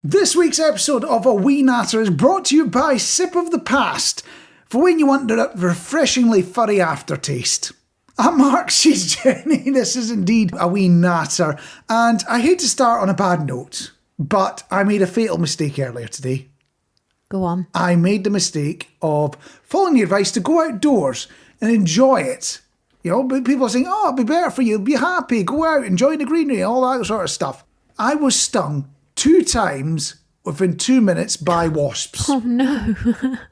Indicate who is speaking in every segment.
Speaker 1: This week's episode of A Wee Natter is brought to you by Sip of the Past, for when you want a refreshingly furry aftertaste. I'm Mark, she's Jenny, this is indeed A Wee Natter, and I hate to start on a bad note, but I made a fatal mistake earlier today.
Speaker 2: Go on.
Speaker 1: I made the mistake of following the advice to go outdoors and enjoy it. You know, people are saying, oh, it'll be better for you, be happy, go out, enjoy the greenery, all that sort of stuff. I was stung 2 times within 2 minutes by wasps.
Speaker 2: Oh no.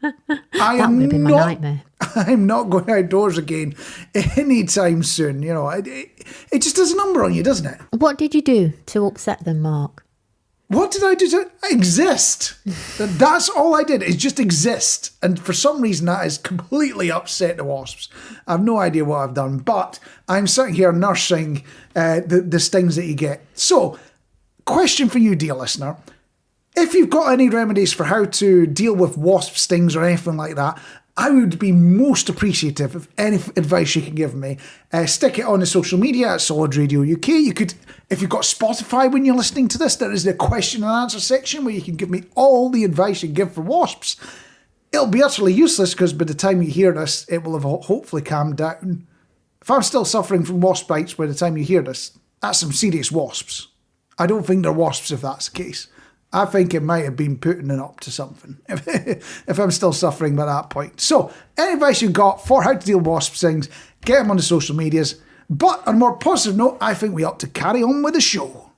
Speaker 1: That
Speaker 2: would have been my nightmare.
Speaker 1: I'm not going outdoors again anytime soon. You know, it just does a number on you, doesn't it?
Speaker 2: What did you do to upset them, Mark?
Speaker 1: What did I do to exist? That's all I did, is just exist. And for some reason that has completely upset the wasps. I have no idea what I've done, but I'm sitting here nursing the stings that you get. So, question for you, dear listener. If you've got any remedies for how to deal with wasp stings or anything like that, I would be most appreciative of any advice you can give me. Stick it on the social media at Solid Radio UK. You could, if you've got Spotify when you're listening to this, there is the question and answer section where you can give me all the advice you give for wasps. It'll be utterly useless because by the time you hear this, it will have hopefully calmed down. If I'm still suffering from wasp bites by the time you hear this, that's some serious wasps. I don't think they're wasps if that's the case. I think it might have been putting it up to something if I'm still suffering by that point. So, any advice you've got for how to deal with wasp stings, get them on the social medias. But on a more positive note, I think we ought to carry on with the show.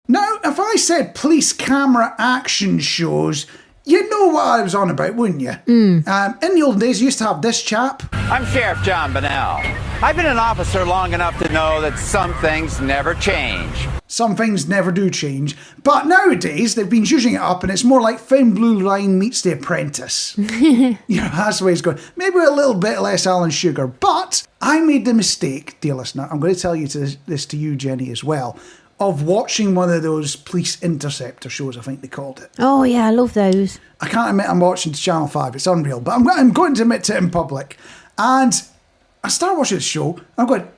Speaker 1: Now, if I said police camera action shows, you know what I was on about, wouldn't you? In the old days, you used to have this chap.
Speaker 3: I'm Sheriff John Bonnell. I've been an officer long enough to know that some things never change.
Speaker 1: Some things never do change. But nowadays, they've been zhuzhing it up and it's more like Thin Blue Line meets The Apprentice. You know, that's the way it's going. Maybe a little bit less Alan Sugar. But I made the mistake, dear listener, I'm going to tell you this to you, Jenny, as well, of watching one of those police interceptor shows, I think they called it.
Speaker 2: Oh yeah, I love those.
Speaker 1: I can't admit I'm watching Channel 5, it's unreal, but I'm going to admit to it in public. And I start watching the show, and I'm going,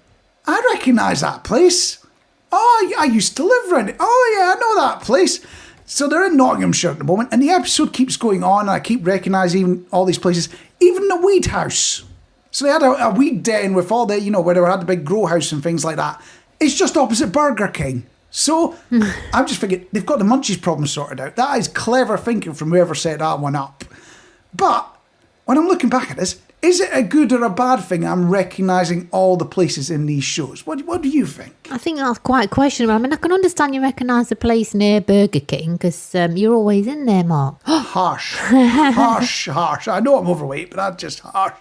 Speaker 1: I recognise that place. Oh, I used to live around it. Oh yeah, I know that place. So they're in Nottinghamshire at the moment, and the episode keeps going on, and I keep recognising all these places, even the weed house. So they had a weed den with all the, you know, where they had the big grow house and things like that. It's just opposite Burger King. So I'm just thinking, they've got the munchies problem sorted out. That is clever thinking from whoever set that one up. But when I'm looking back at this, is it a good or a bad thing I'm recognising all the places in these shows? What do you think?
Speaker 2: I think that's quite questionable. I mean, I can understand you recognise the place near Burger King because you're always in there, Mark.
Speaker 1: Harsh. Harsh. I know I'm overweight, but that's just harsh.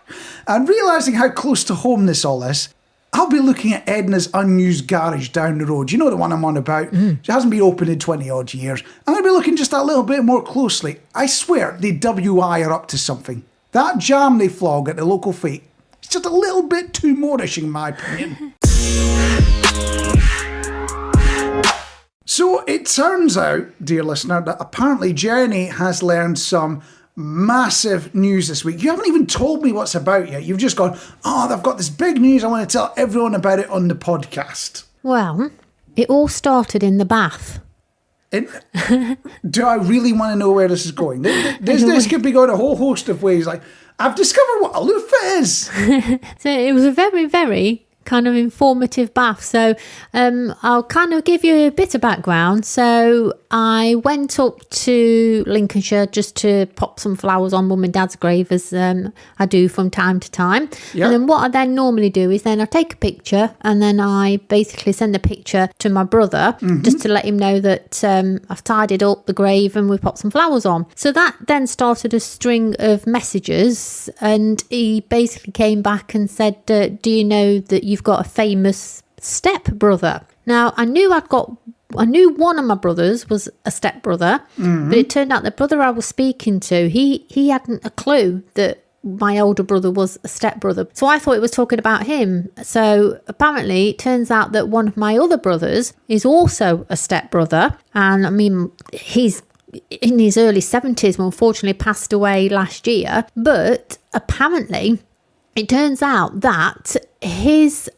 Speaker 1: And realising how close to home this all is, I'll be looking at Edna's unused garage down the road. You know the one I'm on about? It hasn't been open in 20 odd years. I'm going to be looking just a little bit more closely. I swear the WI are up to something. That jam they flog at the local fete, it's just a little bit too Moorish in my opinion. So it turns out, dear listener, that apparently Jenny has learned some massive news this week. You haven't even told me what's about yet. You've just gone, oh, they've got this big news. I want to tell everyone about it on the podcast.
Speaker 2: Well, it all started in the bath.
Speaker 1: Do I really want to know where this is going? This could be going a whole host of ways. Like, I've discovered what a loofah is.
Speaker 2: So it was a very, very kind of informative bath. So I'll kind of give you a bit of background. So I went up to Lincolnshire just to pop some flowers on Mum and Dad's grave, as I do from time to time. Yep. And then what I then normally do is then I take a picture and then I basically send the picture to my brother just to let him know that I've tidied up the grave and we popped some flowers on. So that then started a string of messages and he basically came back and said, do you know that you've got a famous step brother? Now, I knew one of my brothers was a step brother, but it turned out the brother I was speaking to, he hadn't a clue that my older brother was a step brother. So I thought it was talking about him. So apparently it turns out that one of my other brothers is also a step brother. And I mean, he's in his early 70s, but unfortunately passed away last year. But apparently it turns out that his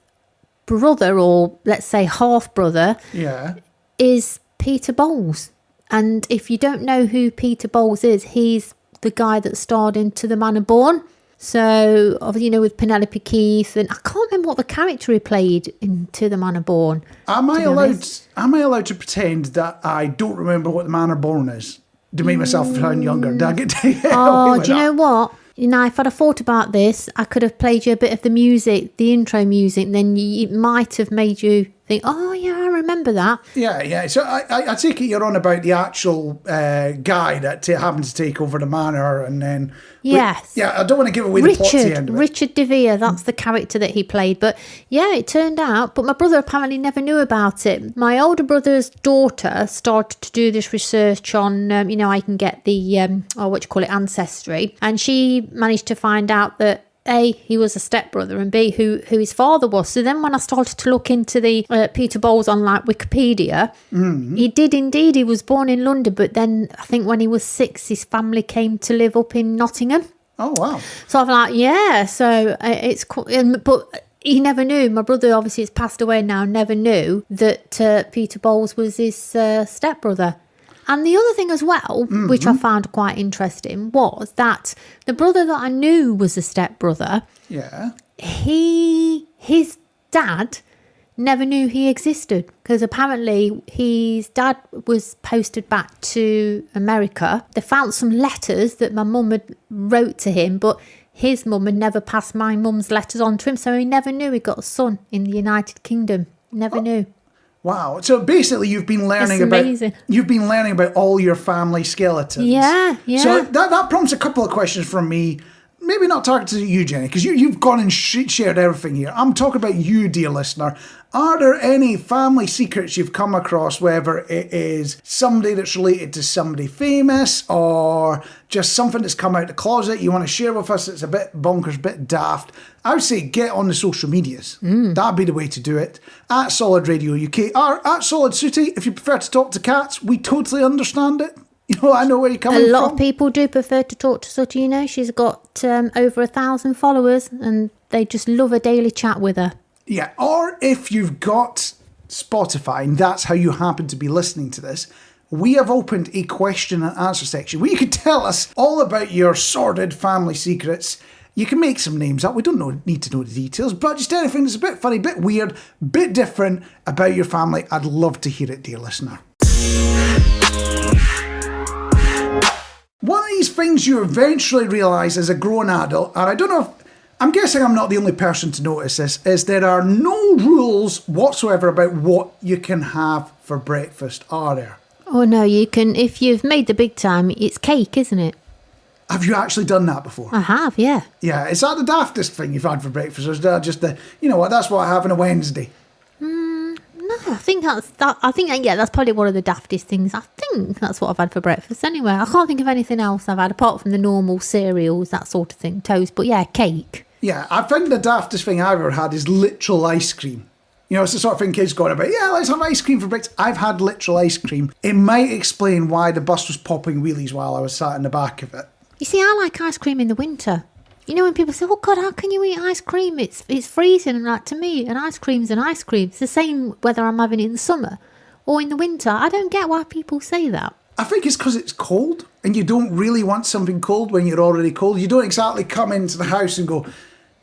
Speaker 2: brother, or let's say half-brother,
Speaker 1: Yeah.
Speaker 2: is Peter Bowles. And if you don't know who Peter Bowles is, he's the guy that starred in To the Manor Born. So, obviously, with Penelope Keith, and I can't remember what the character he played in To the Manor Born.
Speaker 1: Am I allowed to pretend that I don't remember what the Manor Born is? To make myself sound younger. Did I get to
Speaker 2: Oh, do you know what? If I'd have thought about this, I could have played you a bit of the music, the intro music, and then it might have made you think, oh, yeah, I remember that.
Speaker 1: Yeah. So I take it you're on about the actual guy that happened to take over the manor, and then...
Speaker 2: Yes.
Speaker 1: I don't want to give away the plot to the end of it.
Speaker 2: Richard de Vere, that's the character that he played. But yeah, it turned out, but my brother apparently never knew about it. My older brother's daughter started to do this research on, I can get the, ancestry. And she managed to find out that A, he was a stepbrother, and B, who his father was. So then when I started to look into the Peter Bowles on Wikipedia, he did indeed. He was born in London, but then I think when he was 6, his family came to live up in Nottingham.
Speaker 1: Oh, wow.
Speaker 2: So I'm like, yeah, so it's cool. But he never knew. My brother, obviously, has passed away now, never knew that Peter Bowles was his stepbrother. And the other thing as well, which I found quite interesting, was that the brother that I knew was a stepbrother, his dad never knew he existed, because apparently his dad was posted back to America. They found some letters that my mum had wrote to him, but his mum had never passed my mum's letters on to him, so he never knew he got a son in the United Kingdom. Never knew.
Speaker 1: Wow. So basically you've been learning about all your family skeletons.
Speaker 2: Yeah.
Speaker 1: So that prompts a couple of questions from me. Maybe not targeted to you, Jenny, because you've gone and shared everything here. I'm talking about you, dear listener. Are there any family secrets you've come across, whether it is somebody that's related to somebody famous or just something that's come out the closet you want to share with us that's a bit bonkers, a bit daft? I would say get on the social medias. That'd be the way to do it. At Solid Radio UK or at Solid Sooty. If you prefer to talk to cats, we totally understand it. I know where you're coming from.
Speaker 2: A lot of people do prefer to talk to Sooty. She's got over 1,000 followers, and they just love a daily chat with her.
Speaker 1: Yeah, or if you've got Spotify and that's how you happen to be listening to this, we have opened a question and answer section where you can tell us all about your sordid family secrets. You can make some names up. We don't need to know the details, but just anything that's a bit funny, bit weird, bit different about your family. I'd love to hear it, dear listener. One of these things you eventually realise as a grown adult, and I don't know if, I'm guessing I'm not the only person to notice this, is there are no rules whatsoever about what you can have for breakfast, are there?
Speaker 2: Oh no, you can, if you've made the big time, it's cake, isn't it?
Speaker 1: Have you actually done that before?
Speaker 2: I have, yeah.
Speaker 1: Yeah, is that the daftest thing you've had for breakfast, or is that just that's what I have on a Wednesday?
Speaker 2: No, I think that's probably one of the daftest things. I think that's what I've had for breakfast anyway. I can't think of anything else I've had apart from the normal cereals, that sort of thing, toast, but yeah, cake.
Speaker 1: Yeah, I think the daftest thing I've ever had is literal ice cream. It's the sort of thing kids go on about, let's have ice cream for breakfast. I've had literal ice cream. It might explain why the bus was popping wheelies while I was sat in the back of it.
Speaker 2: You see, I like ice cream in the winter. When people say, oh God, how can you eat ice cream? It's freezing. And like, to me, an ice cream's an ice cream. It's the same whether I'm having it in the summer or in the winter. I don't get why people say that.
Speaker 1: I think it's because it's cold and you don't really want something cold when you're already cold. You don't exactly come into the house and go,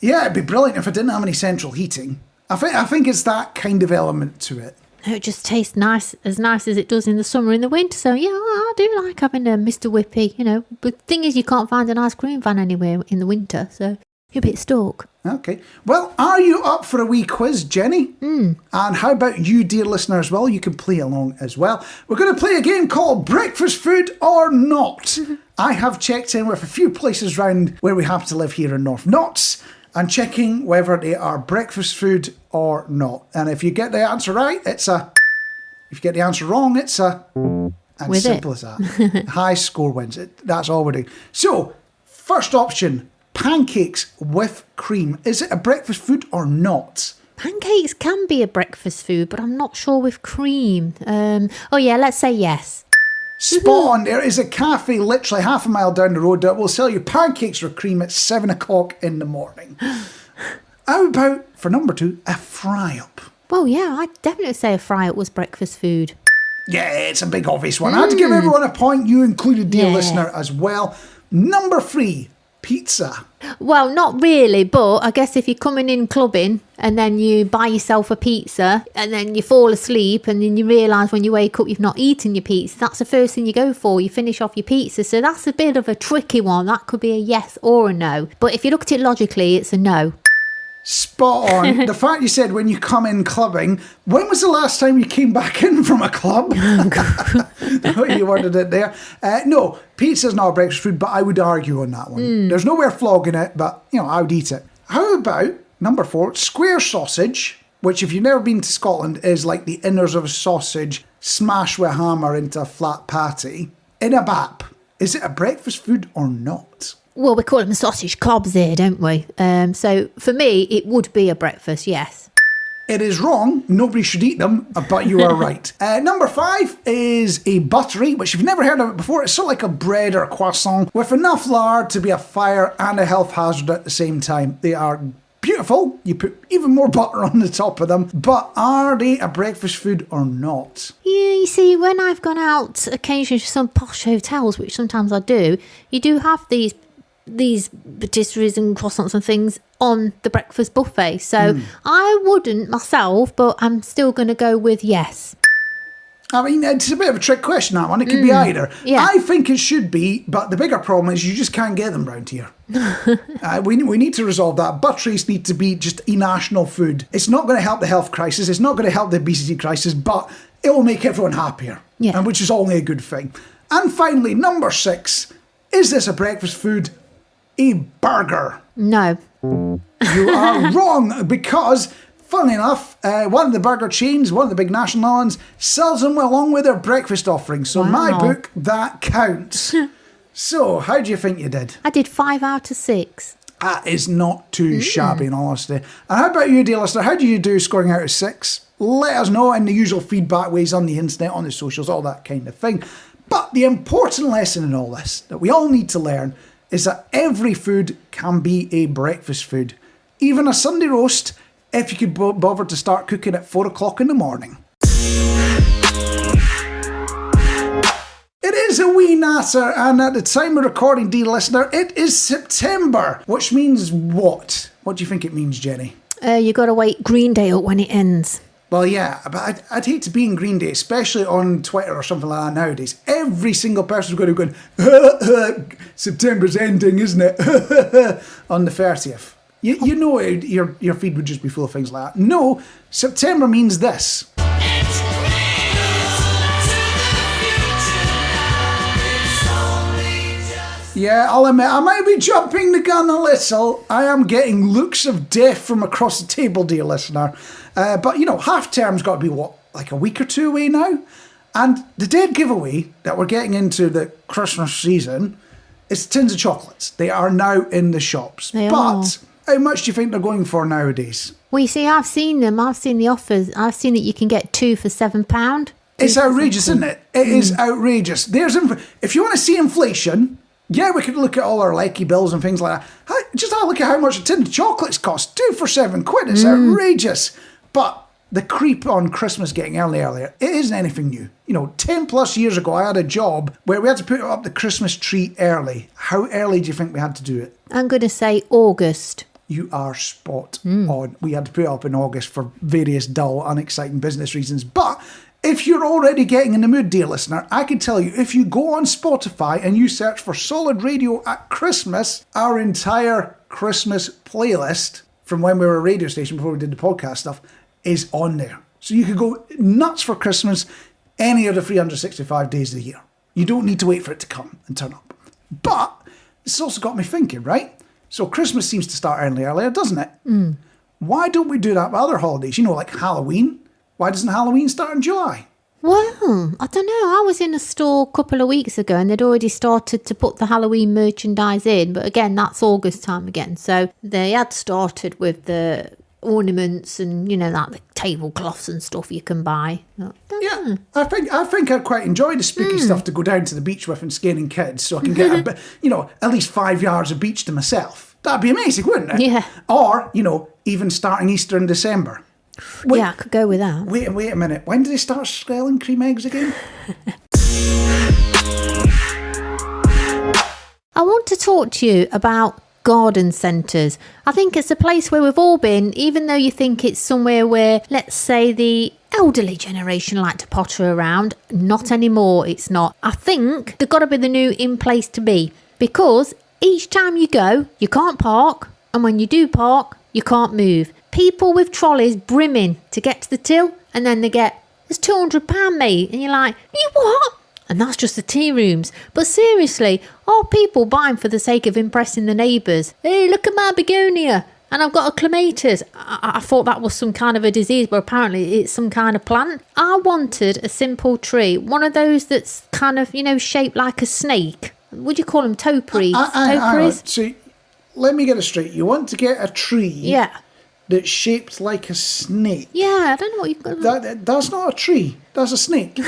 Speaker 1: yeah, it'd be brilliant if I didn't have any central heating. I think it's that kind of element to it.
Speaker 2: It just tastes nice as it does in the summer and the winter. So, yeah, I do like having a Mr. Whippy, But the thing is, you can't find an ice cream van anywhere in the winter, so you're a bit stuck.
Speaker 1: Okay. Well, are you up for a wee quiz, Jenny? And how about you, dear listener, as well? You can play along as well. We're going to play a game called Breakfast Food or Not. I have checked in with a few places round where we happen to live here in North Notts, and checking whether they are breakfast food or not. And if you get the answer right, it's a... If you get the answer wrong, it's a... As simple as that. High score wins. That's all we're doing. So, first option, pancakes with cream. Is it a breakfast food or not?
Speaker 2: Pancakes can be a breakfast food, but I'm not sure with cream. Let's say yes.
Speaker 1: Spot on. There is a cafe literally half a mile down the road that will sell you pancakes with cream at 7 o'clock in the morning. How about for number 2, a fry-up.
Speaker 2: Well, yeah, I'd definitely say a fry-up was breakfast food.
Speaker 1: Yeah, it's a big obvious one. I had to give everyone a point. You included, dear listener, as well. Number 3, pizza.
Speaker 2: Well, not really, but I guess if you're coming in clubbing and then you buy yourself a pizza and then you fall asleep and then you realise when you wake up you've not eaten your pizza, that's the first thing you go for. You finish off your pizza. So that's a bit of a tricky one. That could be a yes or a no. But if you look at it logically, it's a no.
Speaker 1: Spot on. The fact you said when you come in clubbing, when was the last time you came back in from a club? The way you worded it there. No, pizza's not a breakfast food, but I would argue on that one. There's nowhere flogging it, but, I would eat it. How about number 4, square sausage, which if you've never been to Scotland is like the inners of a sausage smashed with a hammer into a flat patty in a bap. Is it a breakfast food or not?
Speaker 2: Well, we call them sausage cobs here, don't we? So for me, it would be a breakfast, yes.
Speaker 1: It is wrong. Nobody should eat them, but you are right. Number 5 is a buttery, which if you've never heard of it before, it's sort of like a bread or a croissant with enough lard to be a fire and a health hazard at the same time. They are beautiful. You put even more butter on the top of them, but are they a breakfast food or not?
Speaker 2: Yeah, you see, when I've gone out occasionally to some posh hotels, which sometimes I do, you do have these patisseries and croissants and things on the breakfast buffet. So I wouldn't myself, but I'm still going to go with yes.
Speaker 1: I mean, it's a bit of a trick question, that one. It could be either.
Speaker 2: Yeah.
Speaker 1: I think it should be, but the bigger problem is you just can't get them round here. We need to resolve that. Butteries need to be just a national food. It's not going to help the health crisis. It's not going to help the obesity crisis, but it will make everyone happier, and which is only a good thing. And finally, number 6, is this a breakfast food? A burger.
Speaker 2: No.
Speaker 1: You are wrong, because funnily enough, one of the burger chains, one of the big national ones, sells them along with their breakfast offering. So in my book, that counts. So how do you think you did?
Speaker 2: I did 5 out of 6.
Speaker 1: That is not too shabby, in all honesty. And how about you, dear listener? How do you do scoring out of 6? Let us know in the usual feedback ways on the internet, on the socials, all that kind of thing. But the important lesson in all this that we all need to learn is that every food can be a breakfast food. Even a Sunday roast, if you could bother to start cooking at 4 o'clock in the morning. It is a Wee Natter, and at the time of recording, dear listener, it is September, which means what? What do you think it means, Jenny?
Speaker 2: You got to wait Green Day up when it ends.
Speaker 1: Well, yeah, but I'd hate to be in Green Day, especially on Twitter or something like that nowadays. Every single person's going to go, September's ending, isn't it? On the 30th. You know your feed would just be full of things like that. No, September means this. Yeah, I'll admit, I might be jumping the gun a little. I am getting looks of death from across the table, dear listener. But, half term's got to be, like a week or 2 away now? And the dead giveaway that we're getting into the Christmas season is tins of chocolates. They are now in the shops. But how much do you think they're going for nowadays?
Speaker 2: Well, you see, I've seen them. I've seen the offers. I've seen that you can get 2 for £7.
Speaker 1: It's outrageous, isn't it? It is outrageous. If you want to see inflation... Yeah, we could look at all our lecky bills and things like that. Just have a look at how much a tin of chocolates cost. 2 for £7. It's outrageous. But the creep on Christmas getting earlier, it isn't anything new. 10 plus years ago, I had a job where we had to put up the Christmas tree early. How early do you think we had to do it?
Speaker 2: I'm going to say August.
Speaker 1: You are spot on. We had to put it up in August for various dull, unexciting business reasons. But... if you're already getting in the mood, dear listener, I can tell you, if you go on Spotify and you search for Solid Radio at Christmas, our entire Christmas playlist from when we were a radio station before we did the podcast stuff is on there. So you could go nuts for Christmas any of the 365 days of the year. You don't need to wait for it to come and turn up. But it's also got me thinking, right? So Christmas seems to start earlier, doesn't it? Why don't we do that with other holidays? Like Halloween. Why doesn't Halloween start in July?
Speaker 2: Well, I don't know. I was in a store a couple of weeks ago and they'd already started to put the Halloween merchandise in. But again, that's August time again. So they had started with the ornaments and, like the tablecloths and stuff you can buy.
Speaker 1: Yeah, I think I'd quite enjoy the spooky stuff to go down to the beach with and scaring kids so I can get, at least 5 yards of beach to myself. That'd be amazing, wouldn't it?
Speaker 2: Yeah.
Speaker 1: Or, even starting Easter in December.
Speaker 2: Yeah, I could go with that.
Speaker 1: Wait a minute. When do they start selling cream eggs again?
Speaker 2: I want to talk to you about garden centres. I think it's a place where we've all been, even though you think it's somewhere where, let's say, the elderly generation like to potter around. Not anymore, it's not. I think they've got to be the new in place to be, because each time you go, you can't park, and when you do park, you can't move. People with trolleys brimming to get to the till, and then they get, "There's £200, mate," and you're like, "You what?" And that's just the tea rooms. But seriously, are people buying for the sake of impressing the neighbours? "Hey, look at my begonia, and I've got a clematis." I thought that was some kind of a disease, but apparently it's some kind of plant. I wanted a simple tree, one of those that's kind of, shaped like a snake. Would you call them topiaries? Topiaries?
Speaker 1: See, let me get it straight. You want to get a tree
Speaker 2: Yeah.
Speaker 1: that's shaped like a snake.
Speaker 2: Yeah, I don't know what you've got.
Speaker 1: That's not a tree. That's a snake.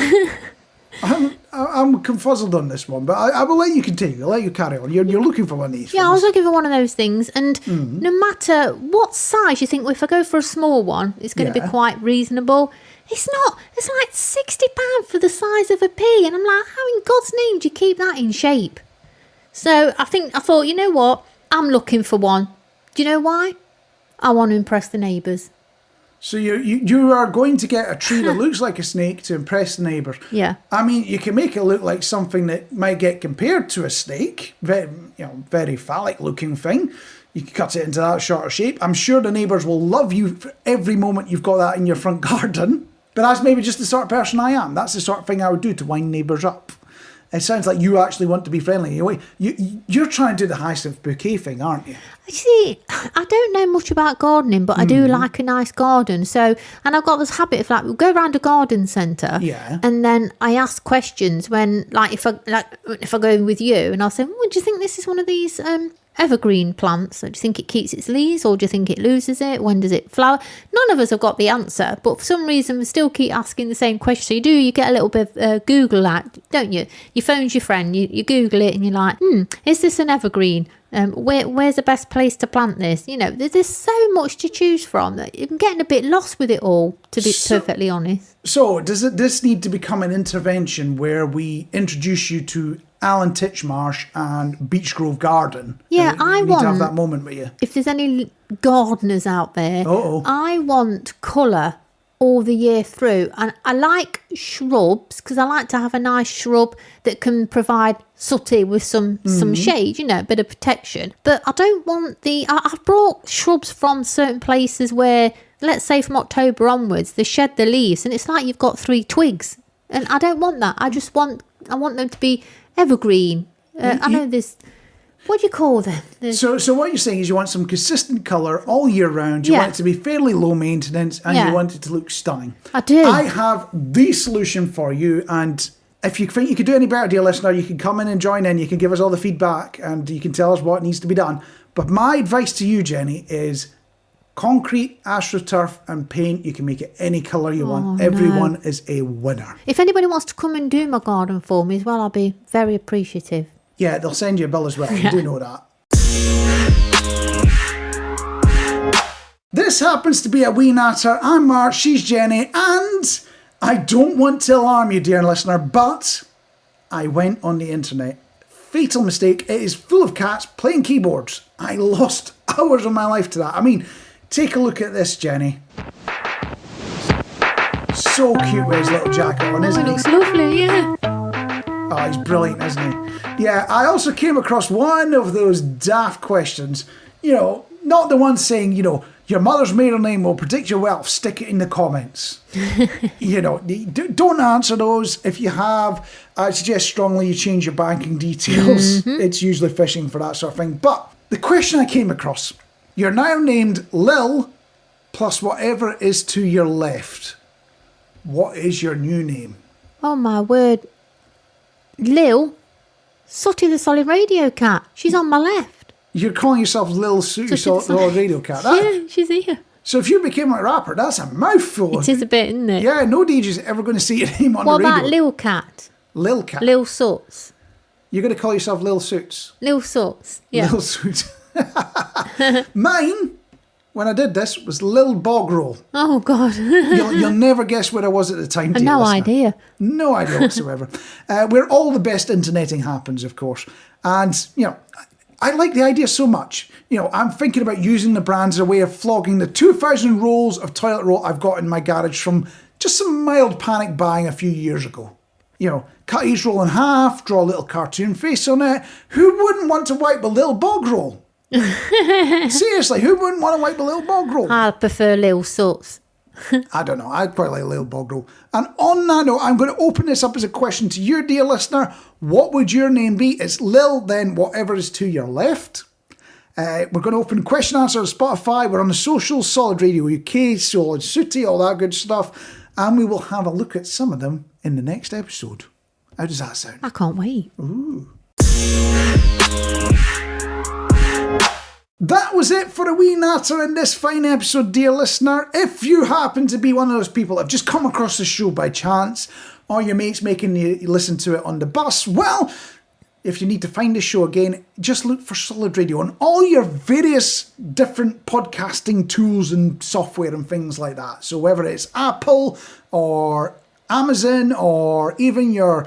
Speaker 1: I'm confuzzled on this one, but I will let you continue. I'll let you carry on. You're looking for one of these
Speaker 2: Yeah,
Speaker 1: things.
Speaker 2: I was looking for one of those things, and no matter what size you think, well, if I go for a small one, it's going to
Speaker 1: Yeah.
Speaker 2: be quite reasonable. It's not. It's like £60 for the size of a pea, and I'm like, how in God's name do you keep that in shape? So I thought, you know what? I'm looking for one. Do you know why? I want to impress the neighbours.
Speaker 1: So you are going to get a tree that looks like a snake to impress the neighbours.
Speaker 2: Yeah.
Speaker 1: I mean, you can make it look like something that might get compared to a snake, very phallic looking thing. You can cut it into that sort of shape. I'm sure the neighbours will love you for every moment you've got that in your front garden. But that's maybe just the sort of person I am. That's the sort of thing I would do to wind neighbours up. It sounds like you actually want to be friendly. You're trying to do the hyacinth bouquet thing, aren't you?
Speaker 2: See, I don't know much about gardening, but I do like a nice garden. So, and I've got this habit of we'll go around a garden centre, and then I ask questions when, if I go with you, and I'll say, "Do you think this is one of these evergreen plants? Do you think it keeps its leaves, or do you think it loses it? When does it flower?" None of us have got the answer, but for some reason we still keep asking the same question. So you get a little bit of Google that, don't you? You phone's your friend, you Google it, and you're like, is this an evergreen? Where's the best place to plant this? There's so much to choose from that I'm getting a bit lost with it all, to be perfectly honest.
Speaker 1: So does this need to become an intervention where we introduce you to Alan Titchmarsh and Beechgrove Garden?
Speaker 2: Yeah,
Speaker 1: I need to have that moment with you.
Speaker 2: If there's any gardeners out there, I want colour all the year through. And I like shrubs, because I like to have a nice shrub that can provide Sooty with some shade, a bit of protection. But I don't want I've brought shrubs from certain places where, let's say from October onwards, they shed the leaves and it's like you've got 3 twigs. And I don't want that. I want them to be evergreen. I know there's, what do you call them?
Speaker 1: So what you're saying is you want some consistent colour all year round. You want it to be fairly low maintenance, and you want it to look stunning.
Speaker 2: I do.
Speaker 1: I have the solution for you, and if you think you could do any better, dear listener, you can come in and join in. You can give us all the feedback, and you can tell us what needs to be done. But my advice to you, Jenny, is concrete, astroturf and paint. You can make it any colour you want. Everyone is a winner.
Speaker 2: If anybody wants to come and do my garden for me as well, I'll be very appreciative.
Speaker 1: Yeah, they'll send you a bill as well. You do know that. This happens to be a Wee Natter. I'm Mark, she's Jenny, and I don't want to alarm you, dear listener, but I went on the internet. Fatal mistake. It is full of cats playing keyboards. I lost hours of my life to that. I mean, take a look at this, Jenny. So cute with his little jacket on, isn't he?
Speaker 2: Looks lovely, yeah.
Speaker 1: Oh, he's brilliant, isn't he? Yeah, I also came across one of those daft questions. Not the one saying, your mother's maiden name will predict your wealth. Stick it in the comments. Don't answer those. If you have, I suggest strongly you change your banking details. It's usually phishing for that sort of thing. But the question I came across, you're now named Lil plus whatever is to your left. What is your new name?
Speaker 2: Oh my word. Lil, Sooty the solid radio cat. She's on my left.
Speaker 1: You're calling yourself Lil Sooty, the radio cat.
Speaker 2: Yeah, she's here.
Speaker 1: So if you became a rapper, that's a mouthful.
Speaker 2: It is a bit, isn't it?
Speaker 1: Yeah, no DJ's ever going to see your name on the radio.
Speaker 2: What about Lil Cat?
Speaker 1: Lil Cat.
Speaker 2: Lil Soots.
Speaker 1: You're going to call yourself Lil Suits.
Speaker 2: Lil Soots. Yeah.
Speaker 1: Lil Suits. Mine when I did this was Lil Bog Roll.
Speaker 2: Oh, God.
Speaker 1: You'll never guess where I was at the time, dear
Speaker 2: No
Speaker 1: listener.
Speaker 2: idea.
Speaker 1: No idea whatsoever. Where all the best interneting happens, of course. And, I like the idea so much. I'm thinking about using the brand as a way of flogging the 2,000 rolls of toilet roll I've got in my garage from just some mild panic buying a few years ago. Cut each roll in half, draw a little cartoon face on it. Who wouldn't want to wipe a little bog roll? Seriously, who wouldn't want to wipe a little bog roll?
Speaker 2: I prefer little sorts.
Speaker 1: I don't know. I'd quite like a little bog roll. And on that note, I'm going to open this up as a question to you, dear listener. What would your name be? It's Lil, then whatever is to your left. We're going to open question answer on Spotify. We're on the socials, Solid Radio UK, Solid Sooty, all that good stuff. And we will have a look at some of them in the next episode. How does that sound?
Speaker 2: I can't wait.
Speaker 1: Ooh. That was it for a Wee Natter in this fine episode, dear listener. If you happen to be one of those people that have just come across the show by chance, or your mates making you listen to it on the bus, well, if you need to find the show again, just look for Solid Radio on all your various different podcasting tools and software and things like that. So whether it's Apple or Amazon or even your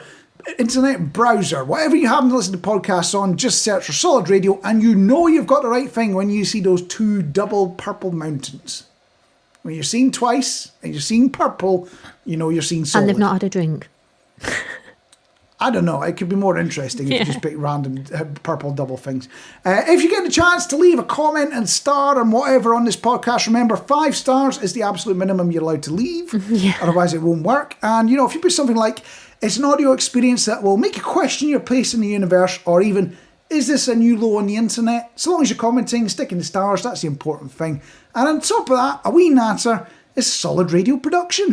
Speaker 1: internet browser, whatever you happen to listen to podcasts on, just search for Solid Radio and you've got the right thing when you see those two double purple mountains. When you're seeing twice and you're seeing purple, you're seeing Solid.
Speaker 2: And they've not had a drink.
Speaker 1: I don't know. It could be more interesting if you just pick random purple double things. If you get the chance to leave a comment and star and whatever on this podcast, remember 5 stars is the absolute minimum you're allowed to leave.
Speaker 2: Yeah.
Speaker 1: Otherwise it won't work. And, if you put something like, it's an audio experience that will make you question your place in the universe, or even, is this a new low on the internet? So long as you're commenting, sticking the stars, that's the important thing. And on top of that, a Wee Natter is a Solid Radio production.